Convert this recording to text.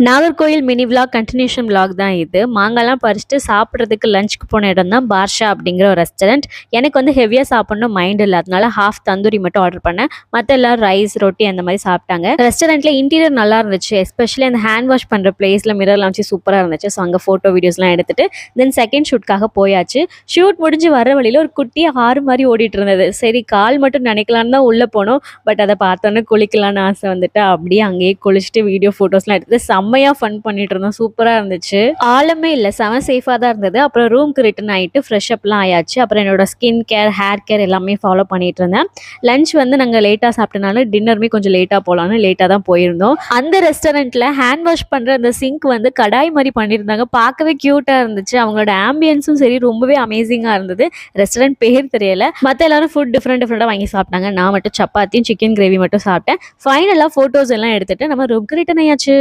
Nagercoil mini vlog continuation vlog தான் இது. மாங்காய்லாம் பறிச்சுட்டு சாப்பிட்றதுக்கு லஞ்சுக்கு போன இடம் தான் பாஷா அப்படிங்கிற ஒரு ரெஸ்டாரண்ட். எனக்கு வந்து ஹெவியாக சாப்பிட்ணும் மைண்ட் இல்லை, அதனால ஹாஃப் தந்தூரி மட்டும் ஆர்டர் பண்ணேன். மற்ற எல்லாரும் ரைஸ் ரொட்டி அந்த மாதிரி சாப்பிட்டாங்க. ரெஸ்டாரண்ட்டில் இன்டீரியர் நல்லா இருந்துச்சு, எஸ்பெஷலி அந்த ஹேண்ட் வாஷ் பண்ணுற பிளேஸில் மிரர்லாம் வச்சு சூப்பராக இருந்துச்சு. ஸோ அங்கே ஃபோட்டோ வீடியோஸ்லாம் எடுத்துட்டு தென் செகண்ட் ஷூட்காக போயாச்சு. ஷூட் முடிஞ்சு வர வழியில் ஒரு குட்டியாக ஆறு மாதிரி ஓடிட்டு இருந்தது. சரி கால் மட்டும் நினைக்கலான்னு தான் உள்ளே போனோம். பட் அதை பார்த்தோன்னே குளிக்கலான்னு ஆசை வந்துட்டு அப்படியே அங்கேயே குளிச்சுட்டு வீடியோ ஃபோட்டோஸ்லாம் எடுத்துட்டு செம்மையா ஃபன் பண்ணிட்டு இருந்தோம். சூப்பரா இருந்துச்சு. ஆளுமே இல்லை, செம சேஃபாக தான் இருந்தது. அப்புறம் ரூம்க்கு ரிட்டர்ன் ஆகிட்டு ஃப்ரெஷ்அப்லாம் ஆயாச்சு. அப்புறம் என்னோட ஸ்கின் கேர் ஹேர் கேர் எல்லாமே ஃபாலோ பண்ணிட்டு இருந்தேன். லஞ்ச் வந்து நாங்கள் லேட்டாக சாப்பிட்டனால டின்னருமே கொஞ்சம் லேட்டாக போகலான்னு லேட்டாக தான் போயிருந்தோம். அந்த ரெஸ்டாரண்ட்டில் ஹேண்ட் வாஷ் பண்ணுற அந்த சிங்க் வந்து கடாய் மாதிரி பண்ணியிருந்தாங்க. பார்க்கவே க்யூட்டாக இருந்துச்சு. அவங்களோட ஆம்பியன்ஸும் சரி ரொம்பவே அமேசிங்காக இருந்தது. ரெஸ்டாரண்ட் பேர் தெரியல. மற்ற எல்லாரும் ஃபுட் டிஃப்ரெண்டாக வாங்கி சாப்பிட்டாங்க. நான் மட்டும் சப்பாத்தியும் சிக்கன் கிரேவி மட்டும் சாப்பிட்டேன். ஃபைனலாக ஃபோட்டோஸ் எல்லாம் எடுத்துட்டு நம்ம ரூம்க்கு ரிட்டர்ன் ஆயாச்சு.